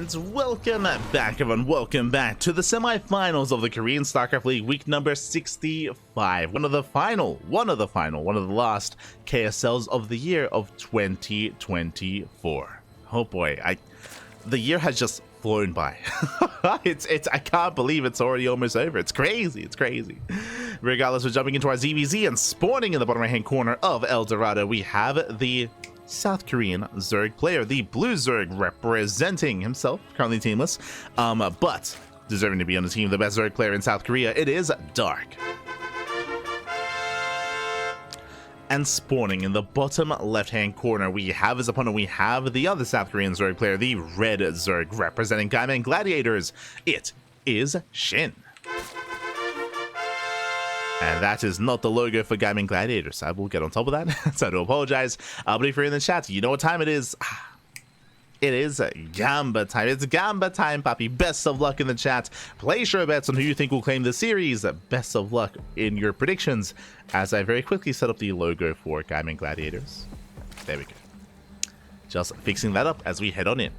And welcome back, everyone. Welcome back to the semi-finals of the Korean StarCraft League, week number 65. One of the last KSLs of the year of 2024. Oh boy, the year has just flown by. I can't believe it's already almost over. It's crazy. Regardless, we're jumping into our ZvZ and spawning in the bottom right-hand corner of El Dorado. We have the South Korean Zerg player, the Blue Zerg, representing himself, currently teamless, but deserving to be on the team, the best Zerg player in South Korea. It is Dark. And spawning in the bottom left-hand corner, we have his opponent. We have the other South Korean Zerg player, the Red Zerg, representing Gaiman Gladiators. It is SHIN. And that is not the logo for Gaiman Gladiators. I will get on top of that, so I do apologize. But if you're in the chat, you know what time it is. It is Gamba time. It's Gamba time, Papi. Best of luck in the chat. Place your bets on who you think will claim the series. Best of luck in your predictions as I very quickly set up the logo for Gaiman Gladiators. There we go. Just fixing that up as we head on in.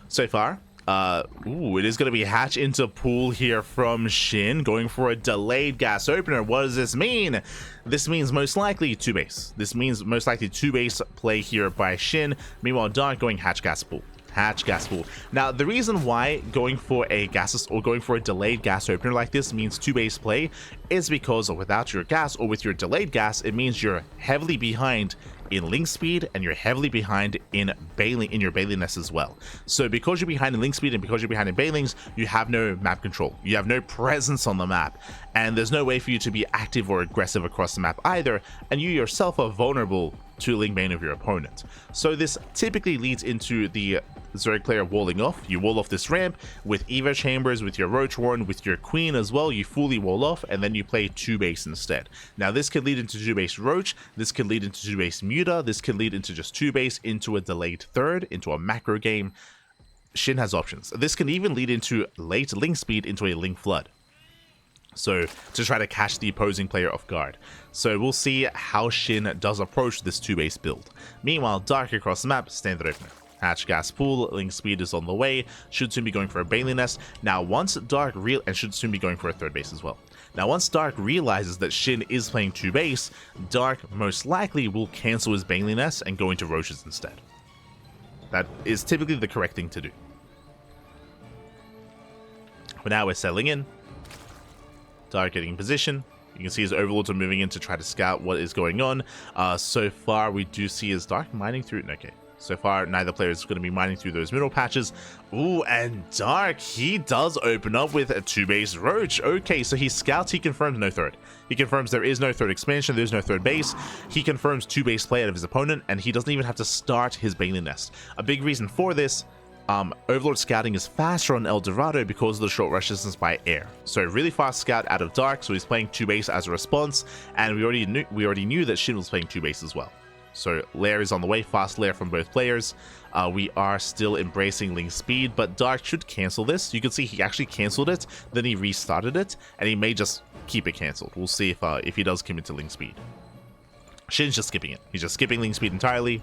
So far, it is going to be hatch into pool here from SHIN, going for a delayed gas opener. What does this mean? This means most likely 2-base. This means most likely 2-base play here by SHIN. Meanwhile, Dark going hatch gas pool. Hatch gas pool. Now, the reason why going for a gases or going for a delayed gas opener like this means 2-base play is because without your gas or with your delayed gas, it means you're heavily behind in link speed and you're heavily behind in your bailiness as well. So because you're behind in link speed and because you're behind in bailings, you have no map control. You have no presence on the map, and there's no way for you to be active or aggressive across the map either, and you yourself are vulnerable to link bane of your opponent. So this typically leads into the Zerg player walling off. You wall off this ramp with Evo chambers, with your Roach Warren, with your Queen as well. You fully wall off, and then you play 2-base instead. Now this could lead into 2-base Roach, this could lead into 2-base Muta, this could lead into just 2-base, into a delayed third, into a macro game. SHIN has options. This can even lead into late link speed, into a link flood. So to try to catch the opposing player off guard. So we'll see how SHIN does approach this 2-base build. Meanwhile, Dark across the map, standard opener. Hatch gas pool, link speed is on the way, should soon be going for a Bailey Nest. Now once Dark and should soon be going for a 3rd base as well. Now once Dark realizes that SHIN is playing 2-base, Dark most likely will cancel his Bailey Nest and go into Roaches instead. That is typically the correct thing to do. But now we're settling in. Dark getting in position. You can see his overlords are moving in to try to scout what is going on. So far, we do see his Dark mining through. Okay. So far, neither player is going to be mining through those middle patches. Ooh, and Dark, he does open up with a 2-base Roach. Okay, so he scouts, he confirms no 3rd. He confirms there is no 3rd expansion, there's no 3rd base. He confirms 2-base play out of his opponent, and he doesn't even have to start his Bailey Nest. A big reason for this, Overlord scouting is faster on El Dorado because of the short rush distance by air. So really fast scout out of Dark, so he's playing 2-base as a response, and we already knew that SHIN was playing 2-base as well. So lair is on the way, fast lair from both players. We are still embracing link speed, but Dark should cancel this. You can see he actually canceled it, then he restarted it, and he may just keep it canceled. We'll see if he does commit to link speed. SHIN's just skipping it. He's just skipping link speed entirely,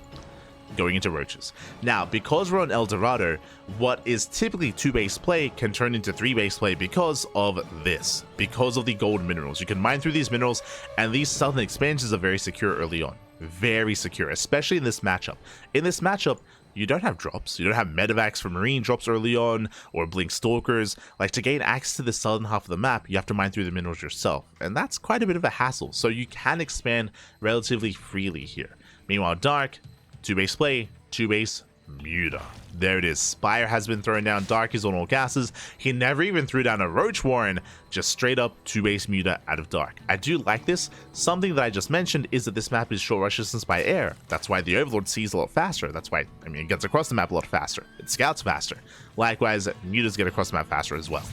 going into Roaches. Now, because we're on El Dorado, what is typically 2-base play can turn into 3-base play because of this. Because of the gold minerals. You can mine through these minerals, and these southern expansions are very secure early on. Very secure, especially in this matchup. In this matchup, you don't have drops. You don't have medevacs for marine drops early on, or blink stalkers. Like, to gain access to the southern half of the map, you have to mine through the minerals yourself, and that's quite a bit of a hassle. So you can expand relatively freely here. Meanwhile, Dark, 2-base play, 2-base Muta. There it is. Spire has been thrown down. Dark is on all gases. He never even threw down a Roach Warren. Just straight up 2-base Muta out of Dark. I do like this. Something that I just mentioned is that this map is short rush distance by air. That's why the Overlord sees a lot faster. That's why, it gets across the map a lot faster. It scouts faster. Likewise, Mutas get across the map faster as well.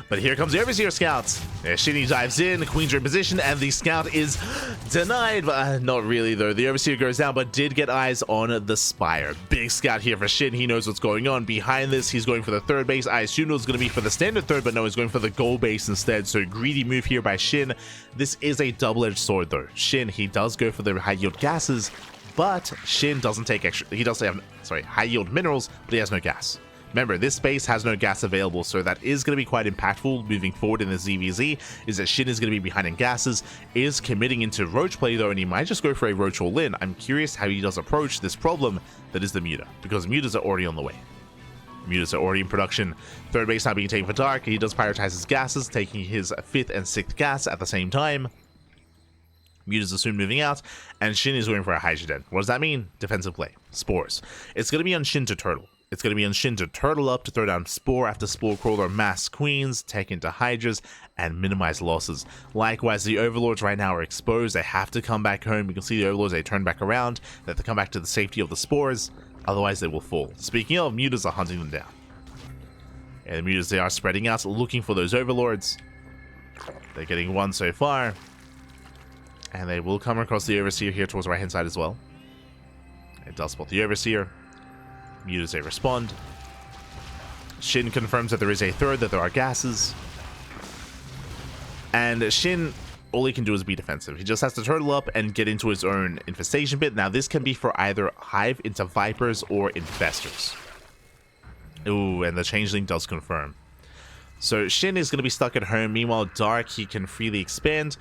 But here comes the Overseer Scouts. SHIN dives in, the Queen's in position, and the Scout is denied. But not really, though. The Overseer goes down, but did get eyes on the Spire. Big Scout here for SHIN. He knows what's going on. Behind this, he's going for the 3rd base. I assumed it was going to be for the standard 3rd, but no, he's going for the gold base instead. So greedy move here by SHIN. This is a double-edged sword, though. SHIN, he does go for the high-yield gases, But Shin doesn't take extra. He does have, sorry, high yield minerals, but he has no gas. Remember, this base has no gas available, so that is going to be quite impactful moving forward in the ZvZ, is that Shin is going to be behind in gases, is committing into Roach play though, and he might just go for a Roach all-in. I'm curious how he does approach this problem that is the Muta, because Mutas are already on the way. Mutas are already in production. Third base now being taken for Dark. He does prioritize his gases, taking his 5th and 6th gas at the same time. Mutas are soon moving out, and Shin is going for a Hydrogen. What does that mean? Defensive play. Spores. It's going to be on Shin to turtle. It's going to be on Shin to turtle up to throw down Spore after Spore Crawler, mass Queens, tech into Hydras, and minimize losses. Likewise, the Overlords right now are exposed. They have to come back home. You can see the Overlords, they turn back around. They have to come back to the safety of the Spores. Otherwise, they will fall. Speaking of, Mutas are hunting them down. And the Mutas, they are spreading out, looking for those Overlords. They're getting one so far. And they will come across the Overseer here towards the right-hand side as well. It does spot the Overseer. Mutas, they respond. Shin confirms that there is a third, that there are gases. And Shin, all he can do is be defensive. He just has to turtle up and get into his own infestation bit. Now, this can be for either Hive into Vipers or Infestors. Ooh, and the Changeling does confirm. So Shin is going to be stuck at home. Meanwhile, Dark, he can freely expand.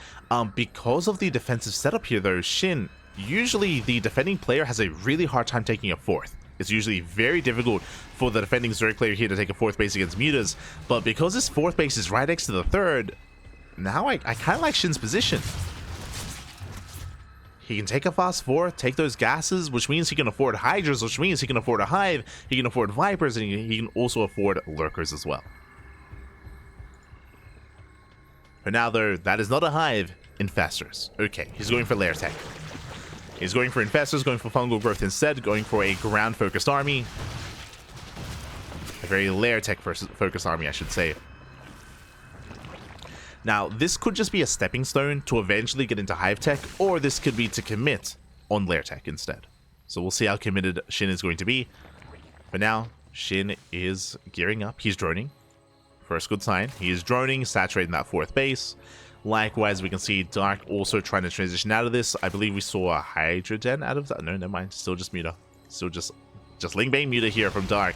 Because of the defensive setup here, though, Shin, usually the defending player has a really hard time taking a 4th. It's usually very difficult for the defending Zerg player here to take a 4th base against Mutas. But because this 4th base is right next to the 3rd, now I kind of like Shin's position. He can take a fast 4th, take those gases, which means he can afford Hydras, which means he can afford a Hive, he can afford Vipers, and he can also afford Lurkers as well. For now, though, that is not a Hive. Infestors. Okay, he's going for Lair Tech. He's going for Infestors, going for Fungal Growth instead, going for a ground-focused army. A very Lair Tech focused army, I should say. Now, this could just be a stepping stone to eventually get into Hive Tech, or this could be to commit on Lair Tech instead. So we'll see how committed Shin is going to be. For now, Shin is gearing up. He's droning. First good sign. He is droning, saturating that 4th base. Likewise, we can see Dark also trying to transition out of this. I believe we saw a Hydrogen out of that. No, never mind. Still just Muta. Still just Ling Bang Muta here from Dark.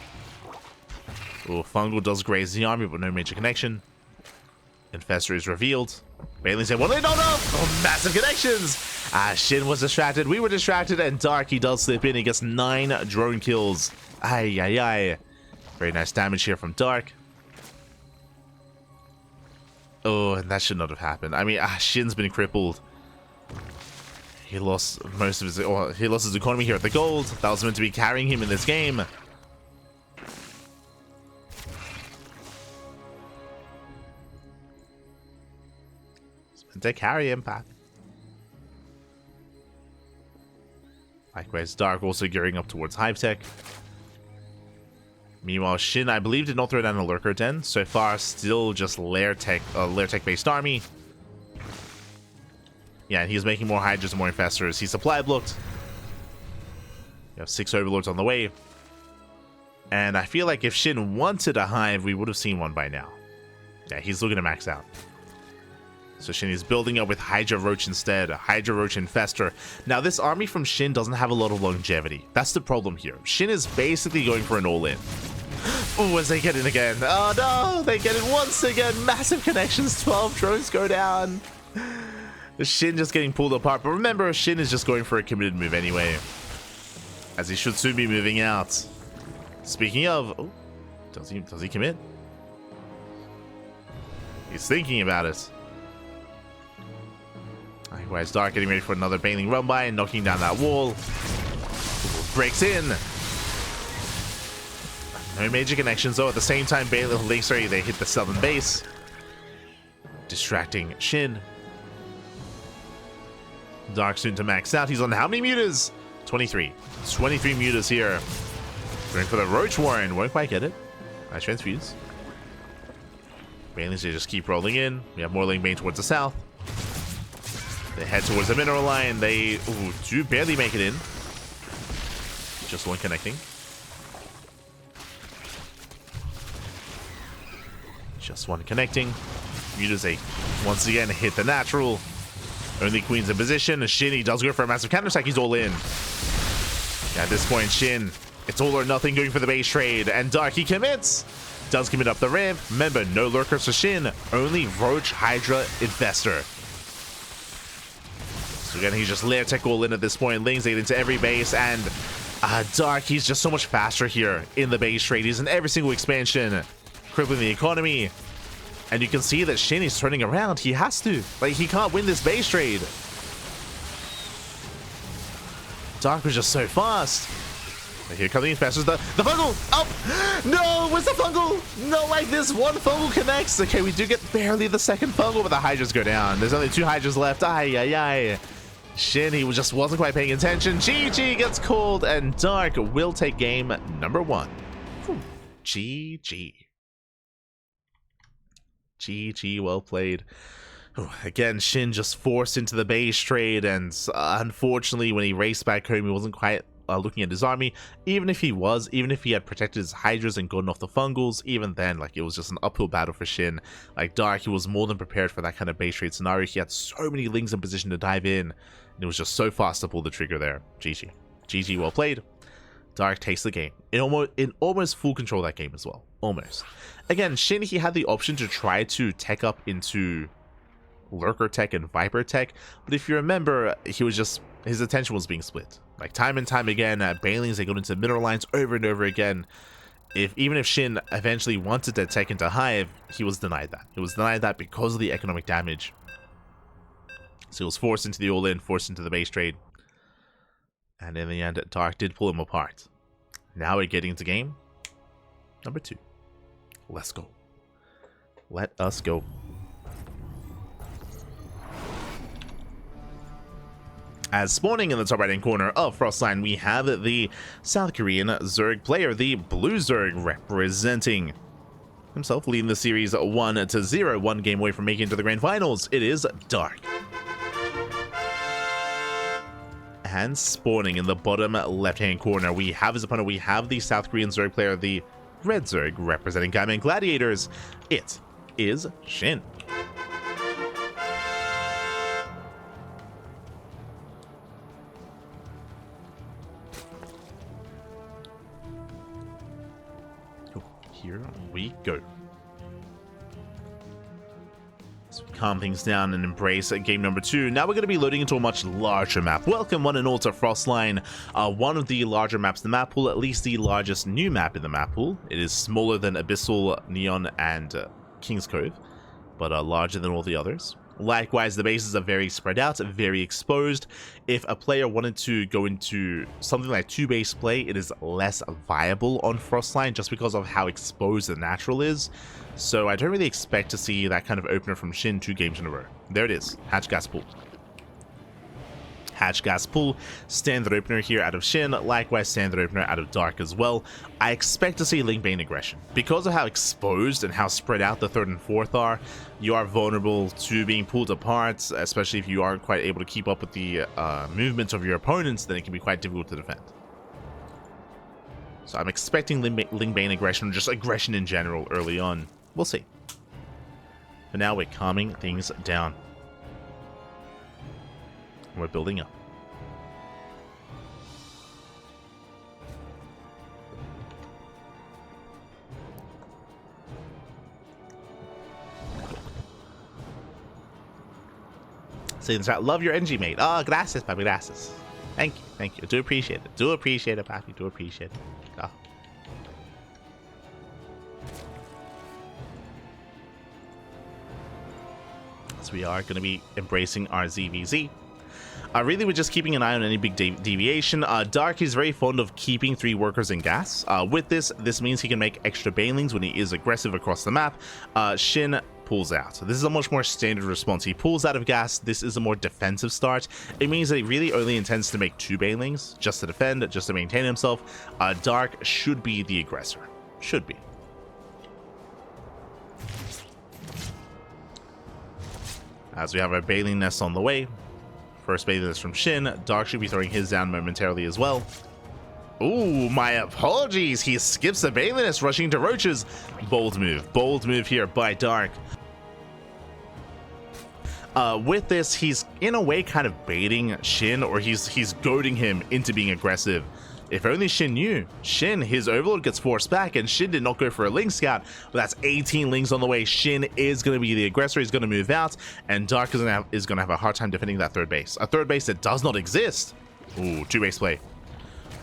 Oh, Fungal does graze the army, but no major connection. Infestor is revealed. Bailey said, "Well, no! Oh, massive connections!" Shin was distracted. We were distracted, and Dark, he does slip in. He gets 9 drone kills. Ay. Very nice damage here from Dark. Oh, and that should not have happened. I mean, Shin's been crippled. He lost most of his... Oh, he lost his economy here at the gold. That was meant to be carrying him in this game. It's meant to carry him, Pat. Likewise, Dark also gearing up towards Hive Tech. Meanwhile, Shin, I believe, did not throw down a Lurker Den. So far, still just Lair Tech-based army. Yeah, and he's making more Hydras and more Infestors. He's supply blocked. You have 6 Overlords on the way. And I feel like if Shin wanted a Hive, we would have seen one by now. Yeah, he's looking to max out. So Shin is building up with Hydra Roach instead. Hydra Roach Infestor. Now, this army from Shin doesn't have a lot of longevity. That's the problem here. Shin is basically going for an all-in. Oh, as they get in again. Oh, no. They get in once again. Massive connections. 12 drones go down. Shin just getting pulled apart. But remember, Shin is just going for a committed move anyway, as he should soon be moving out. Speaking of... Oh, does he commit? He's thinking about it. Likewise, Dark getting ready for another Bailing run by and knocking down that wall. Breaks in. No major connections though. At the same time, they hit the southern base, distracting Shin. Dark soon to max out. He's on how many mutas? 23. 23 mutas here. Going for the Roach Warren. Won't quite get it. Nice transfuse. Bailings, they just keep rolling in. We have more Ling Bane towards the south. They head towards the mineral line. They do barely make it in. Just one connecting. Just one connecting. Mutas, once again hit the natural. Only Queen's in position. Shin, he does go for a massive counter attack. He's all in. At this point, Shin, it's all or nothing going for the base trade, and Dark, he commits. Does commit up the ramp. Remember, no lurkers for Shin, only Roach Hydra Investor. So again, he's just layer tech all in at this point. Lings it into every base, and Dark, he's just so much faster here in the base trade. He's in every single expansion, crippling the economy. And you can see that Shin is turning around. He has to. Like, he can't win this base trade. Dark was just so fast. But here comes the investors. The fungal up. No, where's the fungal? No, like this one fungal connects. Okay, we do get barely the second fungal, but the Hydras go down. There's only 2 Hydras left. Ay, ay, ay. Shin, he just wasn't quite paying attention. GG gets called, and Dark will take game number 1. Whew. GG. GG, well played. Again, Shin just forced into the base trade, and unfortunately, when he raced back home, he wasn't quite looking at his army. Even if he had protected his Hydras and gotten off the fungals, even then, like, it was just an uphill battle for Shin. Like, Dark, he was more than prepared for that kind of base trade scenario. He had so many Lings in position to dive in, and it was just so fast to pull the trigger there. GG. GG, well played. Dark takes the game. In almost full control of that game as well. Almost. Again, Shin, he had the option to try to tech up into Lurker tech and Viper tech, but if you remember, his attention was being split. Like, time and time again, Banelings, they go into mineral lines over and over again. Even if Shin eventually wanted to tech into Hive, he was denied that. He was denied that because of the economic damage. So he was forced into the all-in, forced into the base trade. And in the end, Dark did pull him apart. Now we're getting into game number 2. Let's go. Let us go. As spawning in the top right-hand corner of Frostline, we have the South Korean Zerg player, the Blue Zerg, representing himself, leading the series 1-0, 1 game away from making it to the grand finals. It is Dark. And spawning in the bottom left-hand corner, we have his opponent. We have the South Korean Zerg player, the Red Zerg, representing Gaiman Gladiators. It is Shin. Here we go. So we calm things down and embrace game number 2. Now we're going to be loading into a much larger map. Welcome one and all to Frostline, one of the larger maps in the map pool, at least the largest new map in the map pool. It is smaller than Abyssal, Neon, and King's Cove, but larger than all the others. Likewise, the bases are very spread out, very exposed. If a player wanted to go into something like 2-base play, it is less viable on Frostline just because of how exposed the natural is. So I don't really expect to see that kind of opener from Shin 2 games in a row. There it is, Hatch Gas Pool. Hatch Gas Pool, standard opener here out of Shin, likewise standard opener out of Dark as well. I expect to see Link Bane aggression. Because of how exposed and how spread out the 3rd and 4th are, you are vulnerable to being pulled apart, especially if you aren't quite able to keep up with the movements of your opponents, then it can be quite difficult to defend. So I'm expecting Link Bane aggression, or just aggression in general early on. We'll see. But now we're calming things down. We're building up. Say in the chat, love your NG, mate. Oh, gracias, papi, gracias. Thank you, thank you. Do appreciate it. Do appreciate it, papi. Do appreciate it. Oh. So we are going to be embracing our ZvZ. Really, we're just keeping an eye on any big deviation. Dark is very fond of keeping 3 workers in gas. With this means he can make extra banelings when he is aggressive across the map. Shin pulls out. So this is a much more standard response. He pulls out of gas. This is a more defensive start. It means that he really only intends to make 2 banelings, just to defend, just to maintain himself. Dark should be the aggressor. Should be. As we have our baneling nest on the way. First baneling nest from Shin. Dark should be throwing his down momentarily as well. Ooh, my apologies. He skips the baneling nest, rushing to roaches. Bold move here by Dark. With this, he's in a way kind of baiting Shin, or he's goading him into being aggressive. If only Shin knew. Shin, his overlord gets forced back, and Shin did not go for a Ling scout, but that's 18 Lings on the way. Shin is going to be the aggressor. He's going to move out, and Dark is going to have a hard time defending that third base. A third base that does not exist. Ooh, two-base play.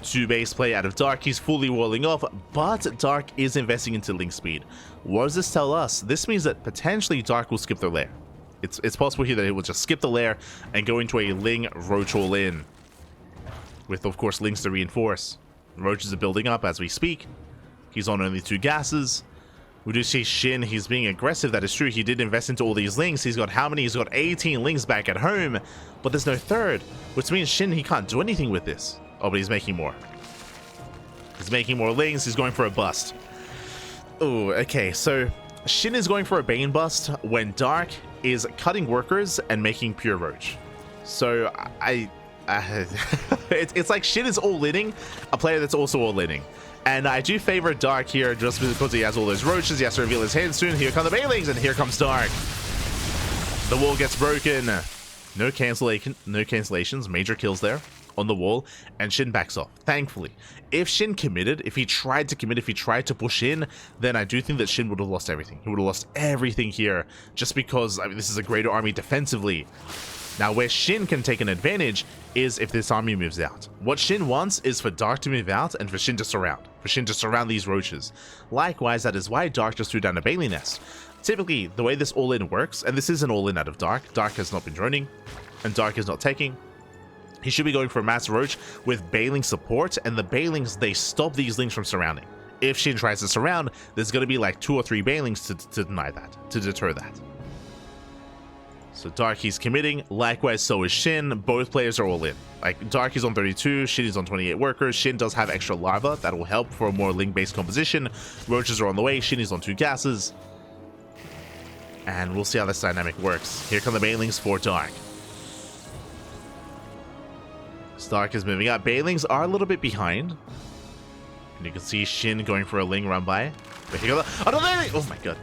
Two-base play out of Dark. He's fully walling off, but Dark is investing into Ling speed. What does this tell us? This means that potentially Dark will skip their lair. It's possible here that it will just skip the lair and go into a Ling Roach all-in. With, of course, Lings to reinforce. Roaches are building up as we speak. He's on only 2 gases. We do see Shin, he's being aggressive, that is true. He did invest into all these Lings. He's got how many? He's got 18 Lings back at home, but there's no third, which means Shin, he can't do anything with this. Oh, but he's making more. He's making more Lings. He's going for a bust. Oh, okay, so Shin is going for a Bane bust when Dark is cutting workers and making pure Roach. So it's like Shin is all-inning a player that's also all-inning. And I do favor Dark here just because he has all those Roaches. He has to reveal his hand soon. Here come the Banelings, and here comes Dark. The wall gets broken. No cancellations. Major kills there on the wall, and Shin backs off, thankfully. If Shin committed, if he tried to commit, if he tried to push in, then I do think that Shin would have lost everything. He would have lost everything here, just because, I mean, this is a greater army defensively. Now, where Shin can take an advantage is if this army moves out. What Shin wants is for Dark to move out and for Shin to surround. For Shin to surround these Roaches. Likewise, that is why Dark just threw down a Bailey Nest. Typically, the way this all-in works, and this is an all-in out of Dark, Dark has not been droning, and Dark is not taking. He should be going for a mass Roach with Bailing support, and the Bailings, they stop these Lings from surrounding. If Shin tries to surround, there's going to be like 2 or 3 Bailings to deny that, to deter that. So Dark, he's committing. Likewise, so is Shin. Both players are all in. Like, Dark is on 32, Shin is on 28 workers. Shin does have extra lava. That will help for a more Ling-based composition. Roaches are on the way. Shin is on 2 gases. And we'll see how this dynamic works. Here come the Banelings for Dark. Dark is moving up. Banelings are a little bit behind. And you can see Shin going for a Ling run by. But here go the... Oh, no, oh my god.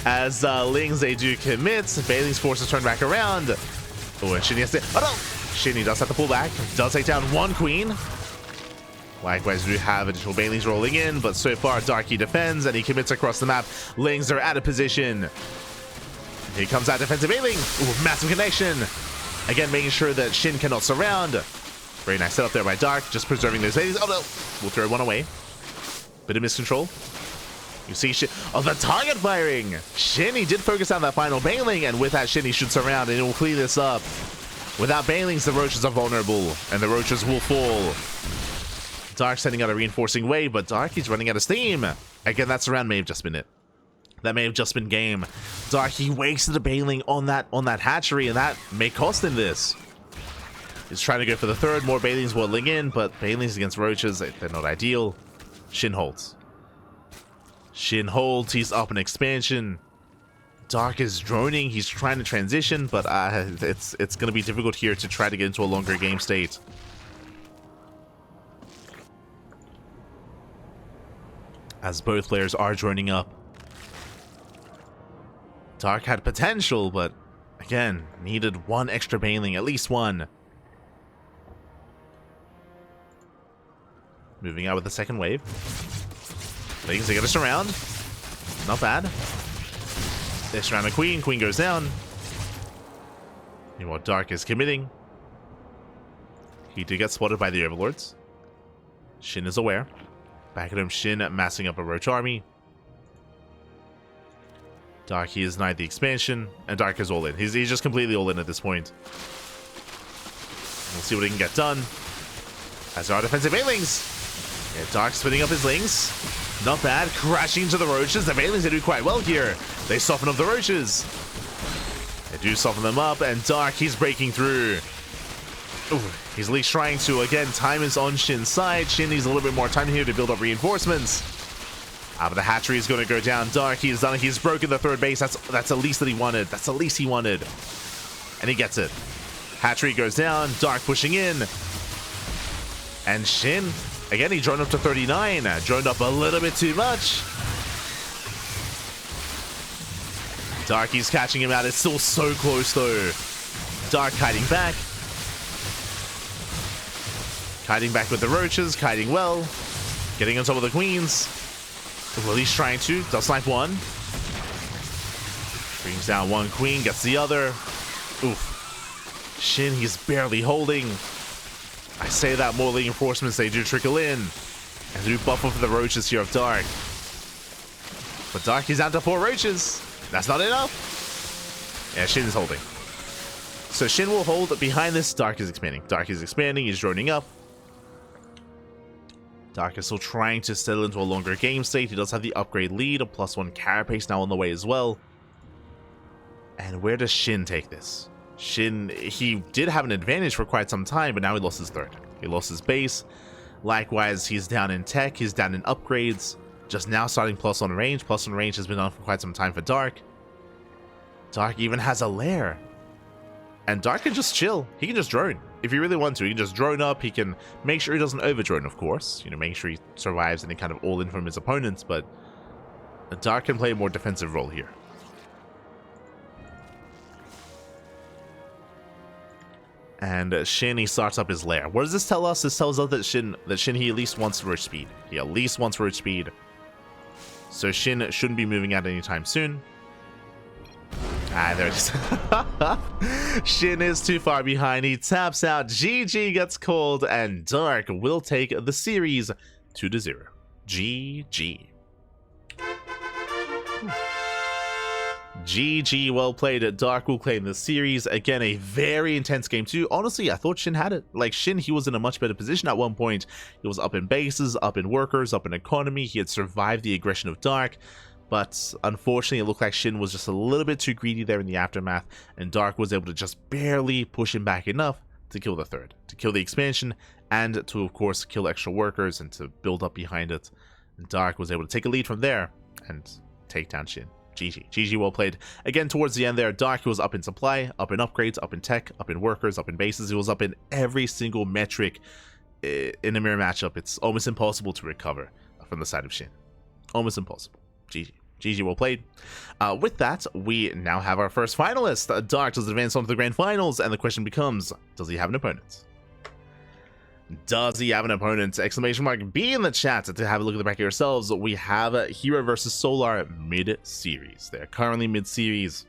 As Lings, they do commit. Bailing's forces turn back around. Oh, and Shin has to... Oh no! Shin, he does have to pull back. Does take down 1 queen. Likewise, we do have additional Bailings rolling in, but so far, Darky defends, and he commits across the map. Lings are out of position. Here comes that defensive Bailing. Ooh, massive connection. Again, making sure that Shin cannot surround. Very nice setup there by Dark, just preserving those Bailings. Oh no! We'll throw 1 away. Bit of miscontrol. You see Shin. Oh, the target firing! Shin, he did focus on that final Bailing, and with that Shin, he should surround, and it will clean this up. Without Bailings, the Roaches are vulnerable, and the Roaches will fall. Dark sending out a reinforcing wave, but Dark, he's running out of steam. Again, that surround may have just been it. That may have just been game. Dark, he wasted a Bailing on that hatchery, and that may cost him this. He's trying to go for the third, more Bailings waddling in, but Bailings against Roaches, they're not ideal. Shin holds. Shin holds, he's up in expansion. Dark is droning, he's trying to transition, but it's going to be difficult here to try to get into a longer game state. As both players are droning up. Dark had potential, but again, needed 1 extra Bailing, at least 1. Moving out with the second wave. Things they get us around. Not bad. They surround the Queen. Queen goes down. Meanwhile, Dark is committing. He did get spotted by the Overlords. Shin is aware. Back at him, Shin massing up a Roach army. Dark, he is denied the expansion. And Dark is all in. He's just completely all in at this point. We'll see what he can get done. As there are defensive Bailings. Yeah, Dark spinning up his Lings. Not bad. Crashing into the Roaches. The Bailings, they do quite well here. They soften up the Roaches. They do soften them up. And Dark, he's breaking through. Ooh, he's at least trying to, again, time is on Shin's side. Shin needs a little bit more time here to build up reinforcements. But the hatchery is going to go down. Dark, he's done it. He's broken the third base. That's the least that he wanted. That's the least he wanted. And he gets it. Hatchery goes down. Dark pushing in. And Shin... Again, he droned up to 39. Droned up a little bit too much. Darky's catching him out. It's still so close, though. Dark hiding back. Kiting back with the roaches, kiting well. Getting on top of the queens. Willie's trying to. Does snipe one. Brings down one queen, gets the other. Oof. Shin, he's barely holding. I say that more reinforcements, they do trickle in. And do buffer for the roaches here of Dark. But Dark is down to 4 roaches. That's not enough. Yeah, Shin is holding. So Shin will hold behind this. Dark is expanding. Dark is expanding. He's droning up. Dark is still trying to settle into a longer game state. He does have the upgrade lead. A +1 carapace now on the way as well. And where does Shin take this? Shin, he did have an advantage for quite some time, but now he lost his third. He lost his base. Likewise, he's down in tech. He's down in upgrades. Just now starting +1 range. +1 range has been on for quite some time for Dark. Dark even has a lair. And Dark can just chill. He can just drone. If he really wants to, he can just drone up. He can make sure he doesn't overdrone, of course. You know, make sure he survives any kind of all-in from his opponents. But Dark can play a more defensive role here. And Shin, he starts up his lair. What does this tell us? This tells us that Shin, he at least wants roach speed. He at least wants roach speed. So Shin shouldn't be moving out anytime soon. Ah, there it is. Shin is too far behind. He taps out. GG gets called, and Dark will take the series 2-0. GG. GG, well played. Dark will claim the series. Again, a very intense game too. Honestly, I thought Shin had it. Like, Shin, he was in a much better position at one point. He was up in bases, up in workers, up in economy. He had survived the aggression of Dark. But unfortunately, it looked like Shin was just a little bit too greedy there in the aftermath. And Dark was able to just barely push him back enough to kill the third. To kill the expansion and to, of course, kill extra workers and to build up behind it. And Dark was able to take a lead from there and take down Shin. GG. GG, well played. Again, towards the end there, Dark was up in supply, up in upgrades, up in tech, up in workers, up in bases. He was up in every single metric in a mirror matchup. It's almost impossible to recover from the side of Shin. Almost impossible. GG. GG, well played. With that, we now have our first finalist. Dark does advance on to the grand finals, and the question becomes, does he have an opponent? Does he have an opponent? Exclamation mark B in the chat to have a look at the bracket yourselves. We have Hero versus Solar mid-series. They're currently mid-series.